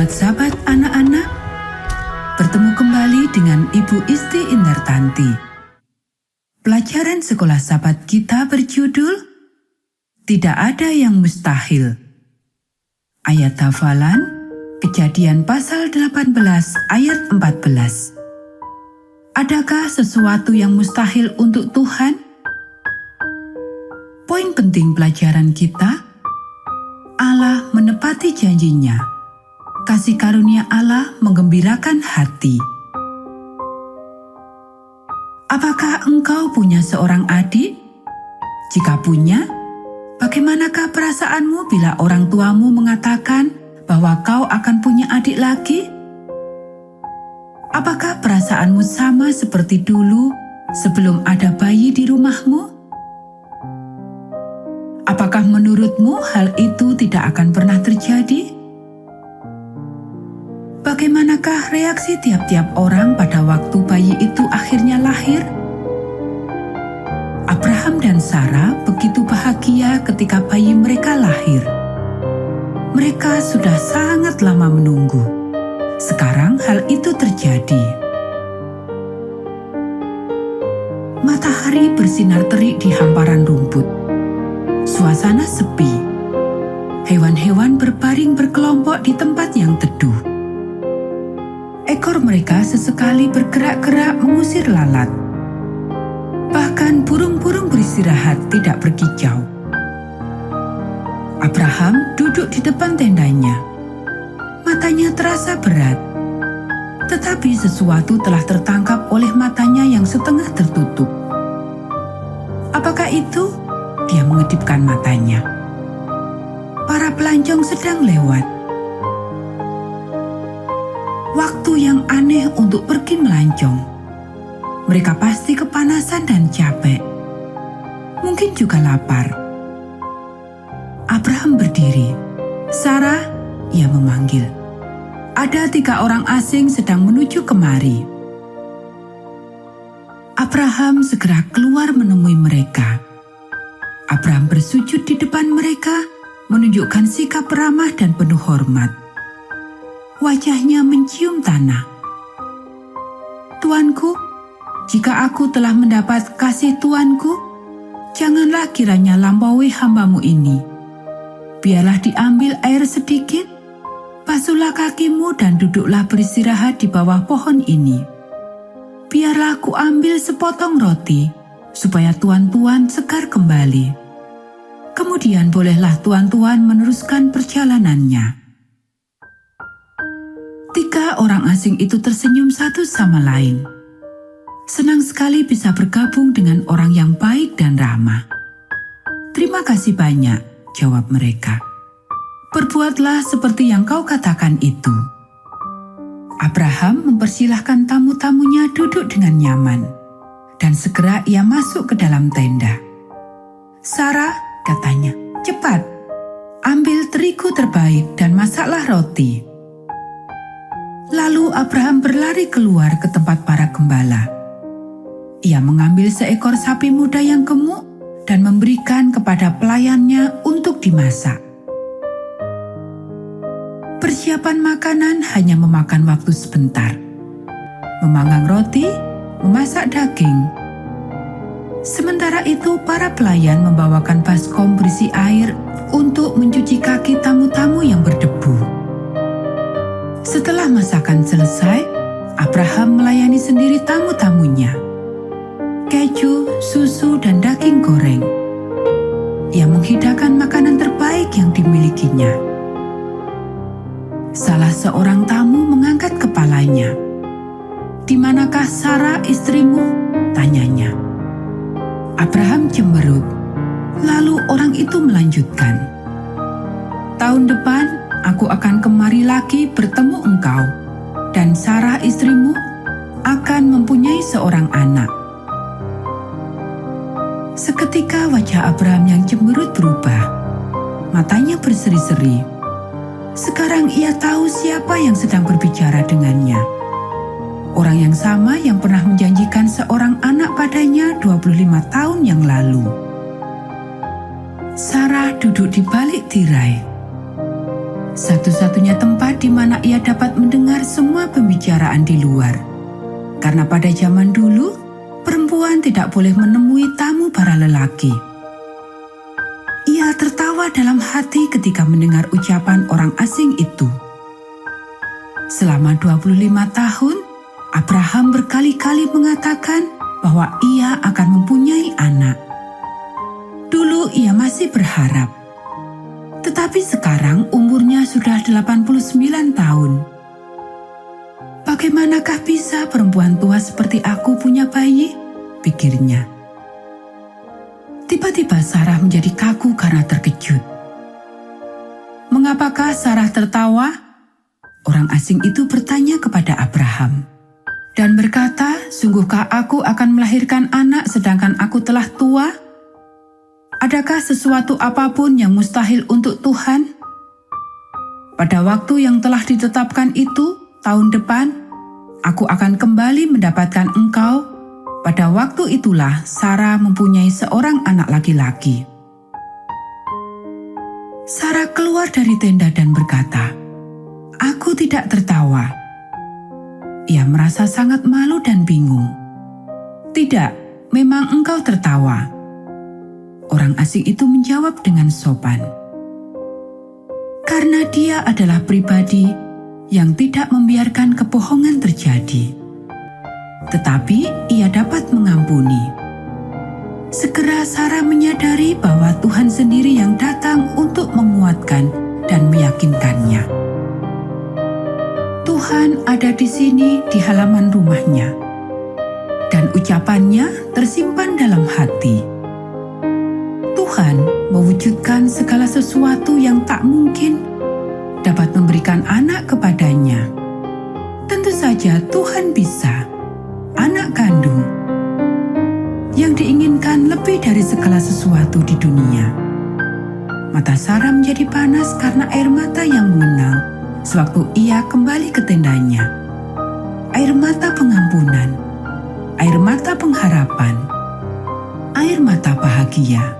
Selamat sahabat anak-anak, bertemu kembali dengan Ibu Isti Indartanti. Pelajaran sekolah sahabat kita berjudul Tidak Ada Yang Mustahil. Ayat hafalan Kejadian pasal 18 ayat 14. Adakah sesuatu yang mustahil untuk Tuhan? Poin penting pelajaran kita, Allah menepati janjinya. Kasih karunia Allah menggembirakan hati. Apakah engkau punya seorang adik? Jika punya, bagaimanakah perasaanmu bila orang tuamu mengatakan bahwa kau akan punya adik lagi? Apakah perasaanmu sama seperti dulu sebelum ada bayi di rumahmu? Apakah menurutmu hal itu tidak akan pernah terjadi? Bagaimanakah reaksi tiap-tiap orang pada waktu bayi itu akhirnya lahir? Abraham dan Sarah begitu bahagia ketika bayi mereka lahir. Mereka sudah sangat lama menunggu. Sekarang hal itu terjadi. Matahari bersinar terik di hamparan rumput. Suasana sepi. Hewan-hewan berbaring berkelompok di tempat yang teduh. Ekor mereka sesekali bergerak-gerak mengusir lalat. Bahkan burung-burung beristirahat tidak pergi jauh. Abraham duduk di depan tendanya. Matanya terasa berat. Tetapi sesuatu telah tertangkap oleh matanya yang setengah tertutup. Apakah itu? Dia mengedipkan matanya. Para pelancong sedang lewat. Waktu yang aneh untuk pergi melancong. Mereka pasti kepanasan dan capek. Mungkin juga lapar. Abraham berdiri. Sarah, ia memanggil. Ada 3 orang asing sedang menuju kemari. Abraham segera keluar menemui mereka. Abraham bersujud di depan mereka, menunjukkan sikap ramah dan penuh hormat. Wajahnya mencium tanah. Tuanku, jika aku telah mendapat kasih Tuanku, janganlah kiranya lampaui hambamu ini. Biarlah diambil air sedikit, basuhlah kakimu dan duduklah beristirahat di bawah pohon ini. Biarlah aku ambil sepotong roti, supaya tuan-tuan segar kembali. Kemudian bolehlah tuan-tuan meneruskan perjalanannya. 3 orang asing itu tersenyum satu sama lain. Senang sekali bisa bergabung dengan orang yang baik dan ramah. Terima kasih banyak, jawab mereka. Perbuatlah seperti yang kau katakan itu. Abraham mempersilahkan tamu-tamunya duduk dengan nyaman. Dan segera ia masuk ke dalam tenda. Sarah, katanya, cepat, ambil terigu terbaik dan masaklah roti. Lalu Abraham berlari keluar ke tempat para gembala. Ia mengambil seekor sapi muda yang gemuk dan memberikan kepada pelayannya untuk dimasak. Persiapan makanan hanya memakan waktu sebentar. Memanggang roti, memasak daging. Sementara itu para pelayan membawakan baskom berisi air untuk mencuci kaki tamu-tamu yang berdebu. Setelah masakan selesai, Abraham melayani sendiri tamu-tamunya. Keju, susu, dan daging goreng. Ia menghidangkan makanan terbaik yang dimilikinya. Salah seorang tamu mengangkat kepalanya. "Di manakah Sarah istrimu?" tanyanya. Abraham cemberut. Lalu orang itu melanjutkan. "Tahun depan aku akan kemari lagi bertemu engkau, dan Sarah istrimu akan mempunyai seorang anak." Seketika wajah Abraham yang cemberut berubah. Matanya berseri-seri. Sekarang ia tahu siapa yang sedang berbicara dengannya. Orang yang sama yang pernah menjanjikan seorang anak padanya 25 tahun yang lalu. Sarah duduk di balik tirai. Satu-satunya tempat di mana ia dapat mendengar semua pembicaraan di luar. Karena pada zaman dulu, perempuan tidak boleh menemui tamu para lelaki. Ia tertawa dalam hati ketika mendengar ucapan orang asing itu. Selama 25 tahun, Abraham berkali-kali mengatakan bahwa ia akan mempunyai anak. Dulu ia masih berharap. Tetapi sekarang umurnya sudah 89 tahun. Bagaimanakah bisa perempuan tua seperti aku punya bayi? Pikirnya. Tiba-tiba Sarah menjadi kaku karena terkejut. Mengapakah Sarah tertawa? Orang asing itu bertanya kepada Abraham dan berkata, "Sungguhkah aku akan melahirkan anak sedangkan aku telah tua? Adakah sesuatu apapun yang mustahil untuk Tuhan? Pada waktu yang telah ditetapkan itu, tahun depan, aku akan kembali mendapatkan engkau." Pada waktu itulah Sarah mempunyai seorang anak laki-laki. Sarah keluar dari tenda dan berkata, "Aku tidak tertawa." Ia merasa sangat malu dan bingung. "Tidak, memang engkau tertawa." Orang asing itu menjawab dengan sopan. Karena dia adalah pribadi yang tidak membiarkan kebohongan terjadi. Tetapi ia dapat mengampuni. Segera Sarah menyadari bahwa Tuhan sendiri yang datang untuk menguatkan dan meyakinkannya. Tuhan ada di sini di halaman rumahnya, dan ucapannya tersimpan dalam hati. Tuhan mewujudkan segala sesuatu yang tak mungkin dapat memberikan anak kepadanya. Tentu saja Tuhan bisa. Anak kandung yang diinginkan lebih dari segala sesuatu di dunia. Mata Sarah menjadi panas karena air mata yang mengenang sewaktu ia kembali ke tendanya. Air mata pengampunan, air mata pengharapan, air mata bahagia.